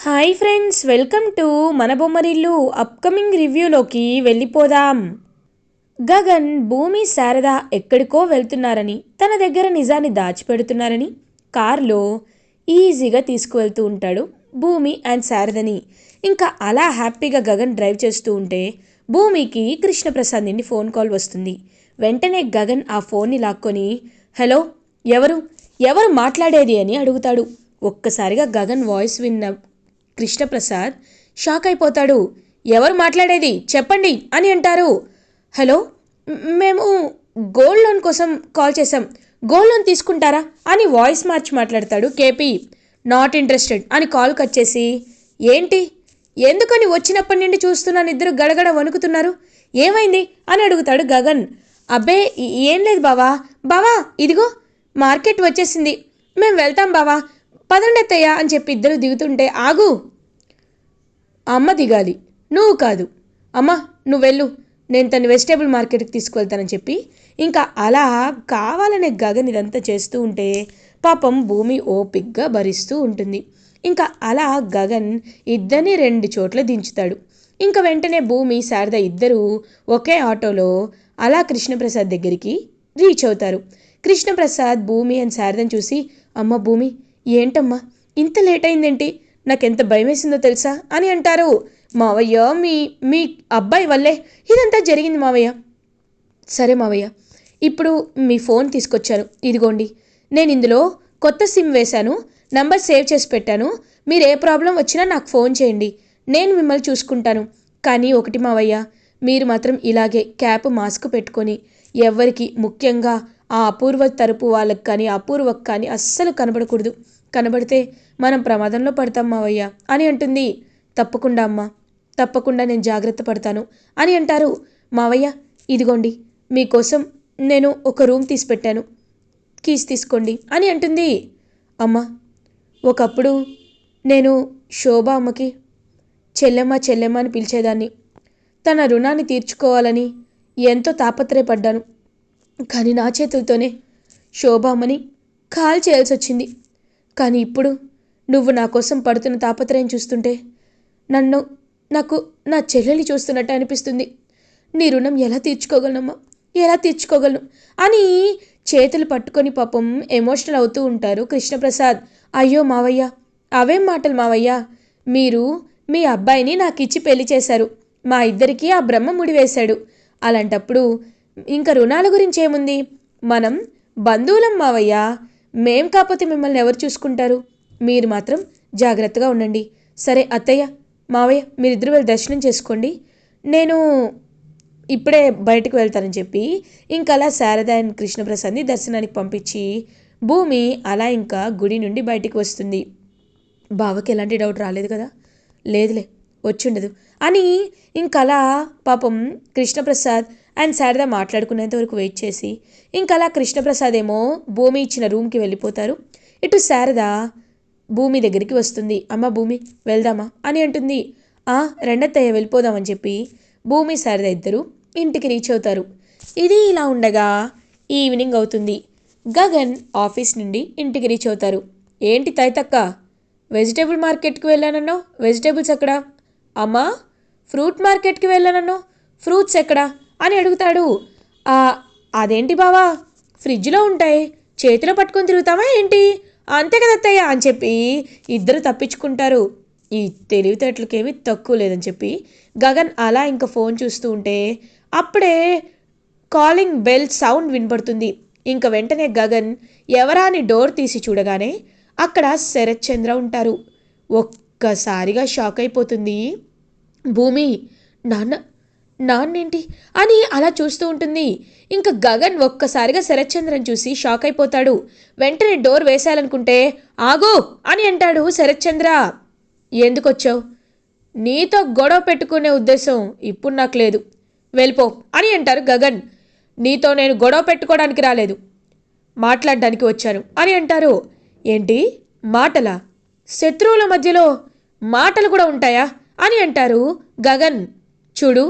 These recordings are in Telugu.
హాయ్ ఫ్రెండ్స్, వెల్కమ్ టు మన బొమ్మరిల్లు. అప్కమింగ్ రివ్యూలోకి వెళ్ళిపోదాం. గగన్ భూమి శారద ఎక్కడికో వెళ్తున్నారని, తన దగ్గర నిజాన్ని దాచిపెడుతున్నారని కారులో ఈజీగా తీసుకువెళ్తూ ఉంటాడు భూమి అండ్ శారదని. ఇంకా అలా హ్యాపీగా గగన్ డ్రైవ్ చేస్తూ ఉంటే భూమికి కృష్ణప్రసాద్ నుండి ఫోన్ కాల్ వస్తుంది. వెంటనే గగన్ ఆ ఫోన్ని లాక్కొని, హలో, ఎవరు ఎవరు మాట్లాడేది అని అడుగుతాడు. ఒక్కసారిగా గగన్ వాయిస్ విన్న కృష్ణప్రసాద్ షాక్ అయిపోతాడు. ఎవరు మాట్లాడేది చెప్పండి అని అంటారు. హలో, మేము గోల్డ్ లోన్ కోసం కాల్ చేసాం, గోల్డ్ లోన్ తీసుకుంటారా అని వాయిస్ మార్చి మాట్లాడతాడు కేపీ. నాట్ ఇంట్రెస్టెడ్ అని కాల్ కట్ చేసి, ఏంటి, ఎందుకని వచ్చినప్పటి నుండి చూస్తున్నాను ఇద్దరు గడగడ వణుకుతున్నారు, ఏమైంది అని అడుగుతాడు గగన్. అబ్బే ఏం లేదు బావా, బావా ఇదిగో మార్కెట్ వచ్చేసింది, మేము వెళ్తాం బావా, పదండి అత్తయ్య అని చెప్పి ఇద్దరు దిగుతుంటే, ఆగు, అమ్మ దిగాలి, నువ్వు కాదు, అమ్మ నువ్వు వెళ్ళు, నేను తను వెజిటేబుల్ మార్కెట్కి తీసుకువెళ్తానని చెప్పి ఇంకా అలా కావాలనే గగన్ ఇదంతా చేస్తూ ఉంటే పాపం భూమి ఓపిగ్గా భరిస్తూ ఉంటుంది. ఇంకా అలా గగన్ ఇద్దరిని 2 చోట్ల దించుతాడు. ఇంకా వెంటనే భూమి శారద ఇద్దరూ ఒకే ఆటోలో అలా కృష్ణప్రసాద్ దగ్గరికి రీచ్ అవుతారు. కృష్ణప్రసాద్ భూమి అండ్ శారదని చూసి, అమ్మ భూమి, ఏంటమ్మా ఇంత లేట్ అయిందేంటి, నాకెంత భయం వేసిందో తెలుసా అని అంటారు. మావయ్య, మీ మీ అబ్బాయి వల్లే ఇదంతా జరిగింది మావయ్య. సరే మావయ్య, ఇప్పుడు మీ ఫోన్ తీసుకొచ్చాను, ఇదిగోండి, నేను ఇందులో కొత్త సిమ్ వేశాను, నంబర్ సేవ్ చేసి పెట్టాను, మీరు ఏ ప్రాబ్లం వచ్చినా నాకు ఫోన్ చేయండి, నేను మిమ్మల్ని చూసుకుంటాను. కానీ ఒకటి మావయ్య, మీరు మాత్రం ఇలాగే క్యాప్ మాస్క్ పెట్టుకొని ఎవరికి, ముఖ్యంగా ఆ అపూర్వ తరపు వాళ్ళకి కానీ అపూర్వకు కానీ అస్సలు కనబడకూడదు, కనబడితే మనం ప్రమాదంలో పడతాం మావయ్య అని అంటుంది. తప్పకుండా అమ్మా, తప్పకుండా నేను జాగ్రత్త పడతాను అని అంటారు. మావయ్య ఇదిగోండి, మీకోసం నేను ఒక రూమ్ తీసి పెట్టాను, కీస్ తీసుకోండి అని అంటుంది. అమ్మా, ఒకప్పుడు నేను శోభ అమ్మకి చెల్లెమ్మ చెల్లెమ్మ అని పిలిచేదాన్ని, తన రుణాన్ని తీర్చుకోవాలని ఎంతో తాపత్రయపడ్డాను, కానీ నా చేతులతోనే శోభ అమ్మని కాల్ చేయాల్సి వచ్చింది. కానీ ఇప్పుడు నువ్వు నా కోసం పడుతున్న తాపత్రయం చూస్తుంటే నాకు నా చెల్లెలి చూస్తున్నట్టు అనిపిస్తుంది. నీ రుణం ఎలా తీర్చుకోగలనమ్మా, ఎలా తీర్చుకోగలను అని చేతులు పట్టుకొని పాపం ఎమోషనల్ అవుతూ ఉంటారు కృష్ణప్రసాద్. అయ్యో మావయ్య, అవేం మాటలు మావయ్య, మీరు మీ అబ్బాయిని నాకు ఇచ్చి పెళ్లి చేశారు, మా ఇద్దరికీ ఆ బ్రహ్మ ముడివేశాడు, అలాంటప్పుడు ఇంకా రుణాల గురించి ఏముంది, మనం బంధువులం మావయ్య, మేం కాకపోతే మిమ్మల్ని ఎవరు చూసుకుంటారు, మీరు మాత్రం జాగ్రత్తగా ఉండండి. సరే అత్తయ్య, మావయ్య మీరిద్దరు వెళ్ళి దర్శనం చేసుకోండి, నేను ఇప్పుడే బయటకు వెళ్తానని చెప్పి ఇంకా అలా శారద అండ్ కృష్ణప్రసాద్ని దర్శనానికి పంపించి భూమి అలా ఇంకా గుడి నుండి బయటికి వస్తుంది. బావకి ఎలాంటి డౌట్ రాలేదు కదా, లేదులే వచ్చుండదు అని ఇంకలా పాపం కృష్ణప్రసాద్ అండ్ శారద మాట్లాడుకునేంత వరకు వెయిట్ చేసి ఇంకలా కృష్ణప్రసాద్ ఏమో భూమి ఇచ్చిన రూమ్కి వెళ్ళిపోతారు. ఇటు శారద భూమి దగ్గరికి వస్తుంది. అమ్మ భూమి వెళ్దామా అని అంటుంది. రెండత్తయ్య వెళ్ళిపోదామని చెప్పి భూమి శారద ఇద్దరు ఇంటికి రీచ్ అవుతారు. ఇది ఇలా ఉండగా ఈవినింగ్ అవుతుంది. గగన్ ఆఫీస్ నుండి ఇంటికి రీచ్ అవుతారు. ఏంటి తైతక్క, వెజిటేబుల్ మార్కెట్కి వెళ్ళానన్నావు, వెజిటేబుల్స్ ఎక్కడా, అమ్మా ఫ్రూట్ మార్కెట్కి వెళ్ళానన్నావు, ఫ్రూట్స్ ఎక్కడా అని అడుగుతాడు. అదేంటి బావా, ఫ్రిడ్జ్లో ఉంటాయి, చేతిలో పట్టుకొని తిరుగుతావా ఏంటి, అంతే కదా అత్తయ్య అని చెప్పి ఇద్దరు తప్పించుకుంటారు. ఈ తెలివితేటలకేమీ తక్కువ లేదని చెప్పి గగన్ అలా ఇంకా ఫోన్ చూస్తూ ఉంటే అప్పుడే కాలింగ్ బెల్ సౌండ్ వినపడుతుంది. ఇంక వెంటనే గగన్ ఎవరా అని డోర్ తీసి చూడగానే అక్కడ శరత్ చంద్ర ఉంటారు. ఒక్కసారిగా షాక్ అయిపోతుంది భూమి. నాన్నేంటి అని అలా చూస్తూ ఉంటుంది. ఇంకా గగన్ ఒక్కసారిగా శరత్ చంద్రని చూసి షాక్ అయిపోతాడు. వెంటనే డోర్ వేసేయాలనుకుంటే, ఆగో అని అంటాడు శరత్ చంద్ర. ఎందుకొచ్చావు, నీతో గొడవ పెట్టుకునే ఉద్దేశం ఇప్పుడు నాకు లేదు, వెళ్ళిపో అని అంటారు గగన్. నీతో నేను గొడవ పెట్టుకోవడానికి రాలేదు, మాట్లాడడానికి వచ్చాను అని అంటారు. ఏంటి మాటలా, శత్రువుల మధ్యలో మాటలు కూడా ఉంటాయా అని అంటారు గగన్. చూడు,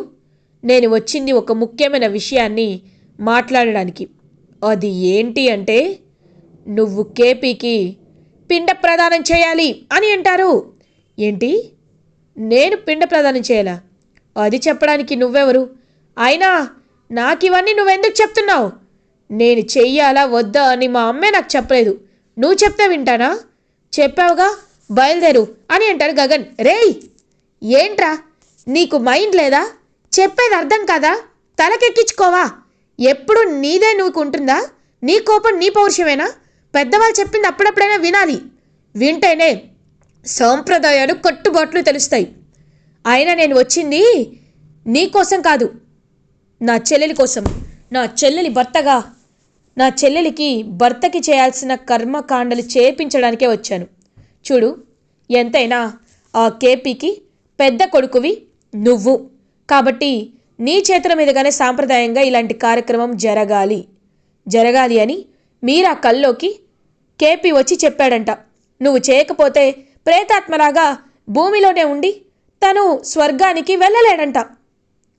నేను వచ్చింది ఒక ముఖ్యమైన విషయాన్ని మాట్లాడడానికి, అది ఏంటి అంటే నువ్వు కేపీకి పిండ ప్రదానం చేయాలి అని అంటారు. ఏంటి, నేను పిండ ప్రదానం చేయాలా? అది చెప్పడానికి నువ్వెవరు? అయినా నాకివన్నీ నువ్వెందుకు చెప్తున్నావు? నేను చెయ్యాలా వద్దా అని మా అమ్మే నాకు చెప్పలేదు. నువ్వు చెప్తే వింటానా? చెప్పావుగా, బయలుదేరు అని అంటాడు గగన్. రేయ్, ఏంట్రా, నీకు మైండ్ లేదా? చెప్పేది అర్థం కాదా? తలకెక్కించుకోవా? ఎప్పుడు నీదే నువ్వు ఉంటుందా? నీ కోపం నీ పౌరుషమేనా? పెద్దవాళ్ళు చెప్పింది అప్పుడప్పుడైనా వినాలి. వింటేనే సాంప్రదాయాలు కట్టుబాట్లు తెలుస్తాయి. అయినా నేను వచ్చింది నీకోసం కాదు, నా చెల్లెలి కోసం. నా చెల్లెలికి భర్తకి చేయాల్సిన కర్మకాండలు చేపించడానికే వచ్చాను. చూడు, ఎంతైనా ఆ కేపీకి పెద్ద కొడుకువి నువ్వు. కాబట్టి నీ చేతుల మీదుగానే సాంప్రదాయంగా ఇలాంటి కార్యక్రమం జరగాలి అని మీరా కల్లోకి కేపీ వచ్చి చెప్పాడంట. నువ్వు చేయకపోతే ప్రేతాత్మలాగా భూమిలోనే ఉండి తను స్వర్గానికి వెళ్ళలేడంట.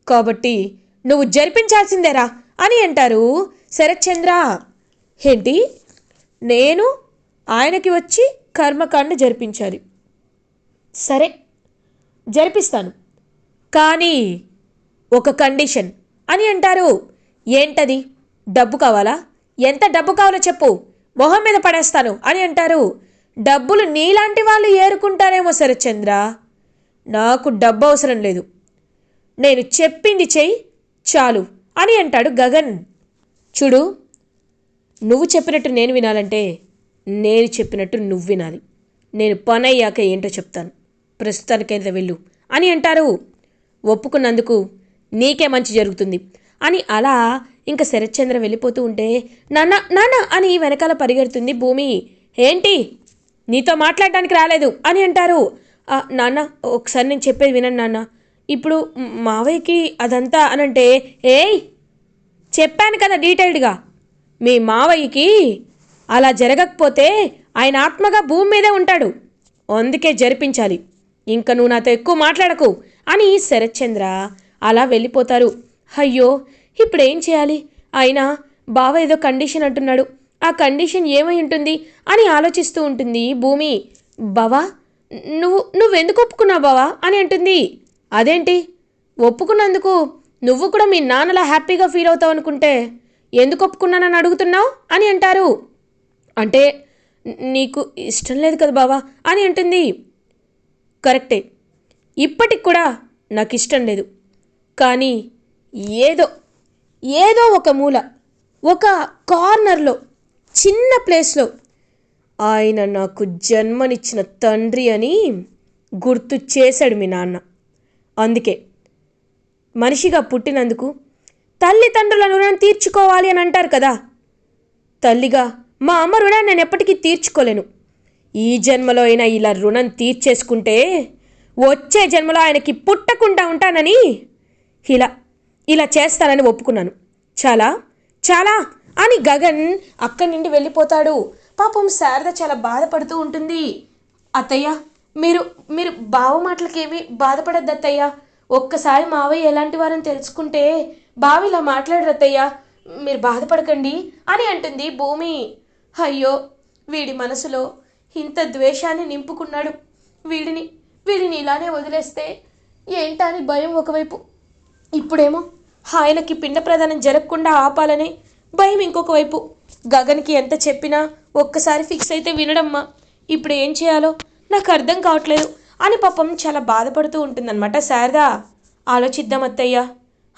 కాబట్టి నువ్వు జరిపించాల్సిందేరా అని అంటారు శరత్చంద్ర. ఏంటి, నేను ఆయనకి వచ్చి కర్మకాండ జరిపించాలి? సరే, జరిపిస్తాను, కానీ ఒక కండిషన్ అని అంటారు. ఏంటది? డబ్బు కావాలా? ఎంత డబ్బు కావాలో చెప్పు, మొహం మీద పడేస్తాను అని అంటారు. డబ్బులు నీలాంటి వాళ్ళు ఏరుకుంటారేమో శరత్చంద్ర, నాకు డబ్బు అవసరం లేదు. నేను చెప్పింది చెయ్యి చాలు అని అంటాడు గగన్. చూడు, నువ్వు చెప్పినట్టు నేను వినాలంటే నేను చెప్పినట్టు నువ్వు వినాలి. నేను పని అయ్యాక ఏంటో చెప్తాను, ప్రస్తుతానికైతే వెళ్ళు అని అంటారు. ఒప్పుకున్నందుకు నీకే మంచి జరుగుతుంది అని అలా ఇంకా శరత్చంద్ర వెళ్ళిపోతూ ఉంటే నాన్న నాన్న అని వెనకాల పరిగెడుతుంది భూమి. ఏంటి, నీతో మాట్లాడడానికి రాలేదు అని అంటారు. నాన్న, ఒకసారి నేను చెప్పేది వినండి నాన్న. ఇప్పుడు మావయ్యకి అదంతా అనంటే, ఏయ్, చెప్పాను కదా డీటెయిల్డ్గా, మీ మావయ్యకి అలా జరగకపోతే ఆయన ఆత్మగా భూమి మీదే ఉంటాడు, అందుకే జరిపించాలి. ఇంకా నువ్వు నాతో ఎక్కువ మాట్లాడకు అని శరత్చంద్ర అలా వెళ్ళిపోతారు. అయ్యో, ఇప్పుడు ఏం చేయాలి? అయినా బావ ఏదో కండిషన్ అంటున్నాడు, ఆ కండిషన్ ఏమై ఉంటుంది అని ఆలోచిస్తూ ఉంటుంది భూమి. బావా, నువ్వెందుకు ఒప్పుకున్నావు బావా అని అంటుంది. అదేంటి, ఒప్పుకున్నందుకు నువ్వు కూడా మీ నాన్నలా హ్యాపీగా ఫీల్ అవుతావు అనుకుంటే ఎందుకు ఒప్పుకున్నానని అడుగుతున్నావు అని అంటారు. అంటే నీకు ఇష్టం లేదు కదా బావా అని అంటుంది. కరెక్టే, ఇప్పటికి కూడా నాకు ఇష్టం లేదు, కానీ ఏదో ఒక మూల, ఒక కార్నర్లో, చిన్న ప్లేస్లో ఆయన నాకు జన్మనిచ్చిన తండ్రి అని గుర్తు చేశాడు మీ నాన్న. అందుకే మనిషిగా పుట్టినందుకు తల్లిదండ్రుల రుణం తీర్చుకోవాలి అని అంటారు కదా. తల్లిగా మా అమ్మ రుణాన్ని నేను ఎప్పటికీ తీర్చుకోలేను. ఈ జన్మలో అయినా ఇలా రుణం తీర్చేసుకుంటే వచ్చే జన్మలో ఆయనకి పుట్టకుండా ఉంటానని ఇలా చేస్తానని ఒప్పుకున్నాను. చాలా చాలా అని గగన్ అక్కడి నుండి వెళ్ళిపోతాడు. పాపం శారద చాలా బాధపడుతూ ఉంటుంది. అత్తయ్య, మీరు బావ మాటలకేమీ బాధపడద్దు అత్తయ్య. ఒక్కసారి మావయ్య ఎలాంటి వారని తెలుసుకుంటే బావ ఇలా మాట్లాడరు అత్తయ్య, మీరు బాధపడకండి అని అంటుంది భూమి. అయ్యో, వీడి మనసులో ఇంత ద్వేషాన్ని నింపుకున్నాడు, వీడిని ఇలానే వదిలేస్తే ఏంటా అని భయం ఒకవైపు, ఇప్పుడేమో ఆయనకి పిండ ప్రదానం జరగకుండా ఆపాలని భయం ఇంకొక వైపు. గగన్కి ఎంత చెప్పినా ఒక్కసారి ఫిక్స్ అయితే వినడమ్మా, ఇప్పుడు ఏం చేయాలో నాకు అర్థం కావట్లేదు అని పాపం చాలా బాధపడుతూ ఉంటుందన్నమాట శారద. ఆలోచిద్దాం అత్తయ్య,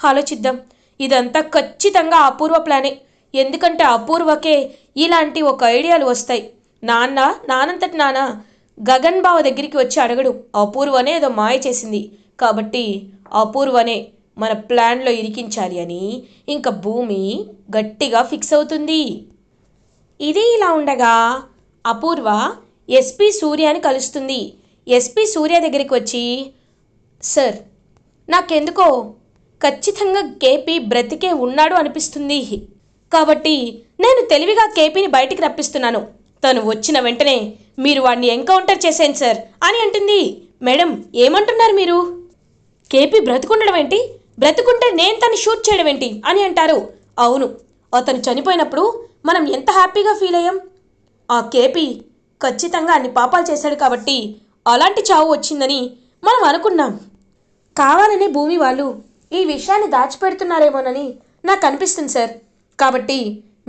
ఆలోచిద్దాం. ఇదంతా ఖచ్చితంగా అపూర్వ ప్లానే. ఎందుకంటే అపూర్వకే ఇలాంటి ఒక ఐడియాలు వస్తాయి. నానంతటి నాన్న గగన్ బావ దగ్గరికి వచ్చి అడగడు, అపూర్వనే ఏదో మాయ చేసింది కాబట్టి అపూర్వనే మన ప్లాన్లో ఇరికించాలి అని ఇంకా భూమి గట్టిగా ఫిక్స్ అవుతుంది. ఇది ఇలా ఉండగా అపూర్వ ఎస్పీ సూర్యని కలుస్తుంది. ఎస్పీ సూర్య దగ్గరికి వచ్చి, సార్, నాకెందుకో ఖచ్చితంగా కేపీ బ్రతికే ఉన్నాడు అనిపిస్తుంది, కాబట్టి నేను తెలివిగా కేపీని బయటికి రప్పిస్తున్నాను. తను వచ్చిన వెంటనే మీరు వాడిని ఎన్కౌంటర్ చేసేయండి సార్ అని అంటుంది. మేడం, ఏమంటున్నారు మీరు? కేపీ బ్రతుకుండడం ఏంటి? బ్రతుకుంటే నేను తను షూట్ చేయడం ఏంటి అని అంటారు. అవును, అతను చనిపోయినప్పుడు మనం ఎంత హ్యాపీగా ఫీల్ అయ్యాం. ఆ కేపీ ఖచ్చితంగా అన్ని పాపాలు చేశాడు కాబట్టి అలాంటి చావు వచ్చిందని మనం అనుకున్నాం. కావాలనే భూమి వాళ్ళు ఈ విషయాన్ని దాచిపెడుతున్నారేమోనని నాకు అనిపిస్తుంది సార్. కాబట్టి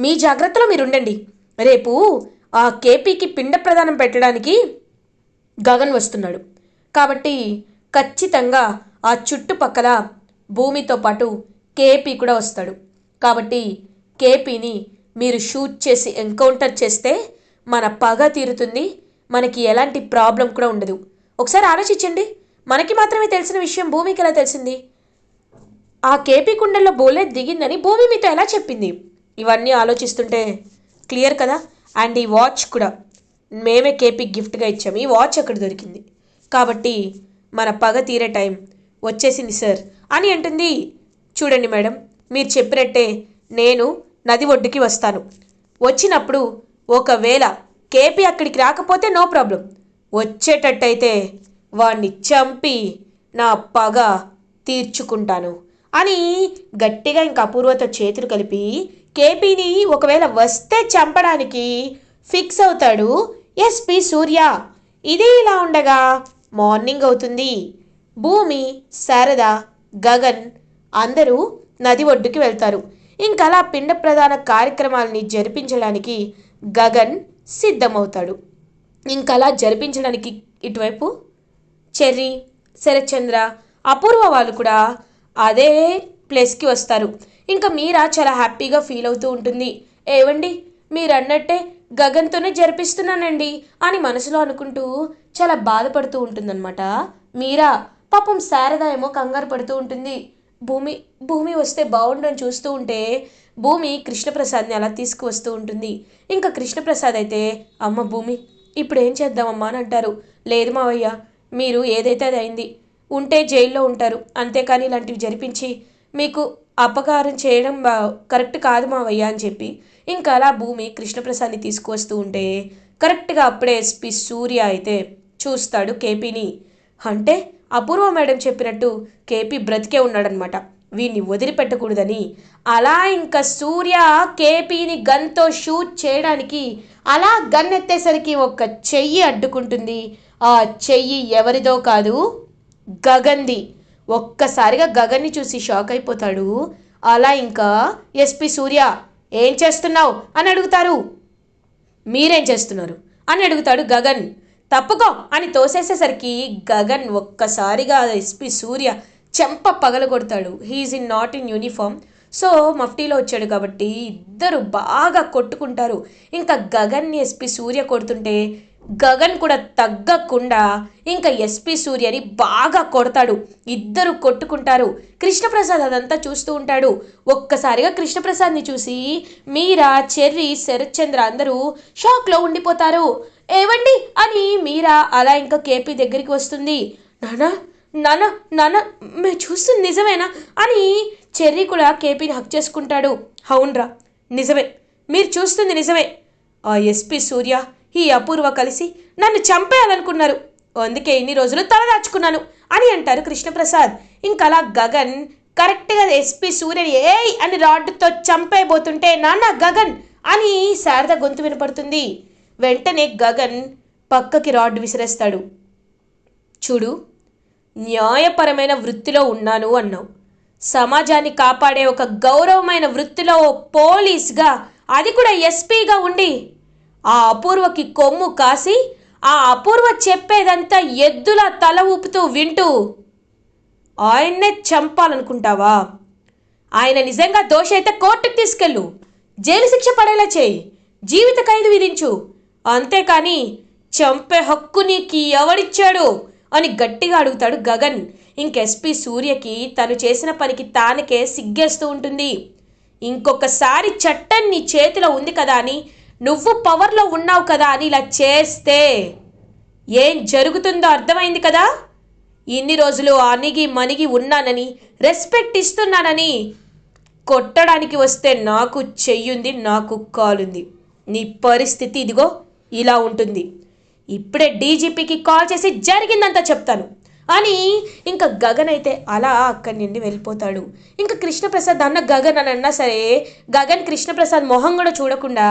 మీ జాగ్రత్తలో మీరుండండి. రేపు ఆ కేపీకి పిండ ప్రదానం పెట్టడానికి గగన్ వస్తున్నాడు. కాబట్టి ఖచ్చితంగా ఆ చుట్టుపక్కల భూమితో పాటు కేపీ కూడా వస్తాడు. కాబట్టి కేపీని మీరు షూట్ చేసి ఎన్కౌంటర్ చేస్తే మన పగ తీరుతుంది, మనకి ఎలాంటి ప్రాబ్లం కూడా ఉండదు. ఒకసారి ఆలోచించండి. మనకి మాత్రమే తెలిసిన విషయం భూమికి ఎలా తెలిసింది? ఆ కేపీ కుండల్లో బోలెట్ దిగిందని భూమి మీతో ఎలా చెప్పింది? ఇవన్నీ ఆలోచిస్తుంటే క్లియర్ కదా. అండ్ ఈ వాచ్ కూడా మేమే కేపీకి గిఫ్ట్గా ఇచ్చాము. ఈ వాచ్ అక్కడ దొరికింది. కాబట్టి మన పగ తీరే టైం వచ్చేసింది సార్ అని అంటుంది. చూడండి మేడం, మీరు చెప్పినట్టే నేను నది ఒడ్డుకి వస్తాను. వచ్చినప్పుడు ఒకవేళ కేపీ అక్కడికి రాకపోతే నో ప్రాబ్లం, వచ్చేటట్టయితే వాణ్ణి చంపి నా పగ తీర్చుకుంటాను అని గట్టిగా ఇంకా అపూర్వతో చేతులు కలిపి కేపీని ఒకవేళ వస్తే చంపడానికి ఫిక్స్ అవుతాడు ఎస్పీ సూర్య. ఇది ఇలా ఉండగా మార్నింగ్ అవుతుంది. భూమి, శారద, గగన్ అందరూ నది ఒడ్డుకి వెళ్తారు. ఇంకలా పిండ ప్రధాన కార్యక్రమాలని జరిపించడానికి గగన్ సిద్ధమవుతాడు. ఇంకలా జరిపించడానికి ఇటువైపు చెర్రీ, శరత్చంద్ర, అపూర్వ వాళ్ళు కూడా అదే ప్లేస్కి వస్తారు. ఇంకా మీరా చాలా హ్యాపీగా ఫీల్ అవుతూ ఉంటుంది. ఏవండి, మీరు అన్నట్టే గగన్తోనే జరిపిస్తున్నానండి అని మనసులో అనుకుంటూ చాలా బాధపడుతూ ఉంటుందన్నమాట మీరా. పాపం శారద ఏమో కంగారు పడుతూ ఉంటుంది. భూమి వస్తే బాగుండని చూస్తూ ఉంటే భూమి కృష్ణప్రసాద్ని అలా తీసుకువస్తూ ఉంటుంది. ఇంకా కృష్ణప్రసాద్ అయితే అమ్మ భూమి ఇప్పుడు ఏం చేద్దామమ్మా అని అంటారు. లేదు మావయ్య, మీరు ఏదైతే అది అయింది, ఉంటే జైల్లో ఉంటారు, అంతేకాని ఇలాంటివి జరిపించి మీకు అపకారం చేయడం కరెక్ట్ కాదు మావయ్య అని చెప్పి ఇంకా అలా భూమి కృష్ణప్రసాద్ని తీసుకువస్తూ ఉంటే కరెక్ట్గా అప్పుడే ఎస్పీ సూర్య అయితే చూస్తాడు కేపీని. అంటే అపూర్వ మేడం చెప్పినట్టు కేపీ బ్రతికే ఉన్నాడనమాట, వీడిని వదిలిపెట్టకూడదని. అలా ఇంకా సూర్య కేపీని గన్తో షూట్ చేయడానికి అలా గన్ ఎత్తేసరికి ఒక చెయ్యి అడ్డుకుంటుంది. ఆ చెయ్యి ఎవరిదో కాదు, గగన్ది. ఒక్కసారిగా గగన్ని చూసి షాక్ అయిపోతాడు. అలా ఇంకా ఎస్పీ సూర్య ఏం చేస్తున్నావు అని అడుగుతారు. మీరేం చేస్తున్నారు అని అడుగుతాడు గగన్. తప్పుకో అని తోసేసేసరికి గగన్ ఒక్కసారిగా ఎస్పీ సూర్య చెంప పగలు కొడతాడు. He's not in uniform, so మఫ్టీలో వచ్చాడు కాబట్టి ఇద్దరు బాగా కొట్టుకుంటారు. ఇంకా గగన్ని ఎస్పీ సూర్య కొడుతుంటే గగన్ కూడా తగ్గకుండా ఇంకా ఎస్పీ సూర్యని బాగా కొడతాడు. ఇద్దరు కొట్టుకుంటారు. కృష్ణప్రసాద్ అదంతా చూస్తూ ఉంటాడు. ఒక్కసారిగా కృష్ణప్రసాద్ని చూసి మీరా, చెర్రీ, శరత్చంద్ర అందరూ షాక్లో ఉండిపోతారు. ఏవండి అని మీరా అలా ఇంకా కేపీ దగ్గరికి వస్తుంది. నానా నాన్న నాన్న మేము చూస్తుంది నిజమేనా అని చెర్రీ కూడా కేపీని హక్ చేసుకుంటాడు. అవునరా నిజమే, మీరు చూస్తుంది నిజమే. ఆ ఎస్పీ సూర్య, ఈ అపూర్వ కలిసి నన్ను చంపేయాలనుకున్నారు, అందుకే ఇన్ని రోజులు తలదాచుకున్నాను అని అంటారు కృష్ణప్రసాద్. ఇంకలా గగన్ కరెక్ట్గా ఎస్పీ సూర్యని ఏయ్ అని రాడ్డుతో చంపేయబోతుంటే నాన్న గగన్ అని శారద గొంతు వినపడుతుంది. వెంటనే గగన్ పక్కకి రాడ్డు విసిరేస్తాడు. చూడు, న్యాయపరమైన వృత్తిలో ఉన్నాను అన్నావు, సమాజాన్ని కాపాడే ఒక గౌరవమైన వృత్తిలో పోలీస్గా, అది కూడా ఎస్పీగా ఉండి ఆ అపూర్వకి కొమ్ము కాసి ఆ అపూర్వ చెప్పేదంతా ఎద్దులా తల ఊపుతూ వింటూ ఆయన్నే చంపాలనుకుంటావా? ఆయన నిజంగా దోషి అయితే కోర్టుకు తీసుకెళ్ళు, జైలు శిక్ష పడేలా చేయి, జీవిత ఖైదు విధించు, అంతేకాని చంపే హక్కు నీకు ఎవడిచ్చాడు అని గట్టిగా అడుగుతాడు గగన్. ఇంకెస్పీ సూర్యకి తను చేసిన పనికి తానకే సిగ్గేస్తూ ఉంటుంది. ఇంకొకసారి చట్టం నీ చేతిలో ఉంది కదా అని, నువ్వు పవర్లో ఉన్నావు కదా అని ఇలా చేస్తే ఏం జరుగుతుందో అర్థమైంది కదా. ఇన్ని రోజులు అణిగి మణిగి ఉన్నానని, రెస్పెక్ట్ ఇస్తున్నానని కొట్టడానికి వస్తే నాకు చెయ్యుంది, నాకు కాలుంది. నీ పరిస్థితి ఇదిగో ఇలా ఉంటుంది. ఇప్పుడే డీజీపీకి కాల్ చేసి జరిగిందంతా చెప్తాను. అని ఇంకా గగన్ అయితే అలా అక్కడి నుండి వెళ్ళిపోతాడు. ఇంకా కృష్ణప్రసాద్ అన్న గగన్ అని అన్నా సరే గగన్ కృష్ణప్రసాద్ మొహం కూడా చూడకుండా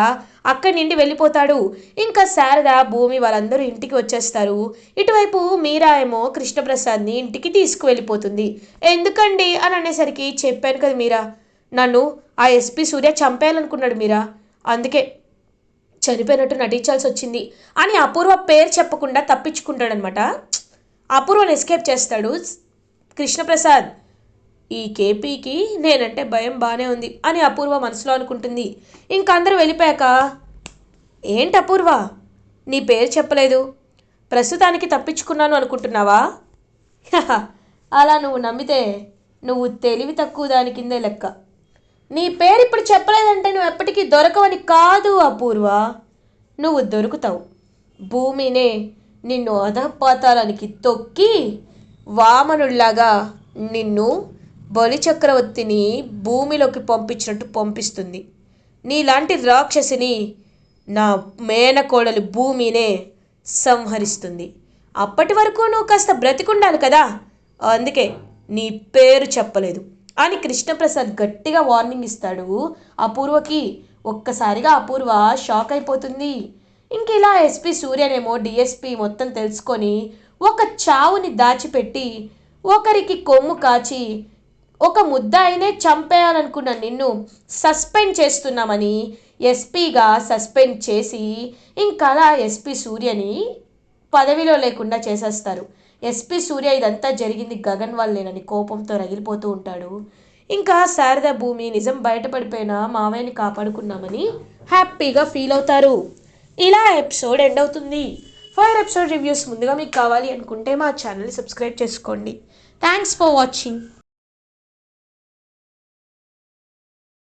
అక్కడి నుండి వెళ్ళిపోతాడు. ఇంకా శారద భూమి వాళ్ళందరూ ఇంటికి వచ్చేస్తారు. ఇటువైపు మీరా ఏమో కృష్ణప్రసాద్ని ఇంటికి తీసుకువెళ్ళిపోతుంది. ఎందుకండి అని అనేసరికి చెప్పాను కదా మీరా, నన్ను ఆ ఎస్పీ సూర్య చంపేయాలనుకున్నాడు మీరా, అందుకే చనిపోయినట్టు నటించాల్సి వచ్చింది అని అపూర్వ పేరు చెప్పకుండా తప్పించుకుంటాడనమాట. అపూర్వను ఎస్కేప్ చేస్తాడు కృష్ణప్రసాద్. ఈ కేపీకి నేనంటే భయం బాగానే ఉంది అని అపూర్వ మనసులో అనుకుంటుంది. ఇంక అందరూ వెళ్ళిపోయాక, ఏంటి అపూర్వ నీ పేరు చెప్పలేదు, ప్రస్తుతానికి తప్పించుకున్నాను అనుకుంటున్నావా? అలా నువ్వు నమ్మితే నువ్వు తెలివి తక్కువ దాని కిందే లెక్క. నీ పేరు ఇప్పుడు చెప్పలేదంటే నువ్వు ఎప్పటికీ దొరకవని కాదు అపూర్వ, నువ్వు దొరుకుతావు. భూమినే నిన్ను అధపాతాళానికి తొక్కి వామనుల్లాగా నిన్ను బలిచక్రవర్తిని భూమిలోకి పంపించినట్టు పంపిస్తుంది. నీలాంటి రాక్షసిని నా మేనకోడలు భూమినే సంహరిస్తుంది. అప్పటి వరకు నువ్వు కాస్త బ్రతికుండాలి కదా, అందుకే నీ పేరు చెప్పలేదు అని కృష్ణప్రసాద్ గట్టిగా వార్నింగ్ ఇస్తాడు అపూర్వకి. ఒక్కసారిగా అపూర్వ షాక్ అయిపోతుంది. ఇంక ఇలా ఎస్పీ సూర్యనేమో డిఎస్పీ మొత్తం తెలుసుకొని ఒక చావుని దాచిపెట్టి ఒకరికి కొమ్ము కాచి ఒక ముద్దాయినే చంపేయాలనుకున్న నిన్ను సస్పెండ్ చేస్తున్నామని ఎస్పీగా సస్పెండ్ చేసి ఇంకలా ఎస్పీ సూర్యని పదవిలో లేకుండా చేసేస్తారు. ఎస్పీ సూర్య ఇదంతా జరిగింది గగన్ వల్లేనని కోపంతో రగిలిపోతూ ఉంటాడు. ఇంకా శారద భూమి నిజం బయటపడిపోయిన మావయ్యని కాపాడుకున్నామని హ్యాపీగా ఫీల్ అవుతారు. ఇలా ఎపిసోడ్ ఎండ్ అవుతుంది. ఫర్ ఎపిసోడ్ రివ్యూస్ ముందుగా మీకు కావాలి అనుకుంటే మా ఛానల్ సబ్స్క్రైబ్ చేసుకోండి. Thanks for watching.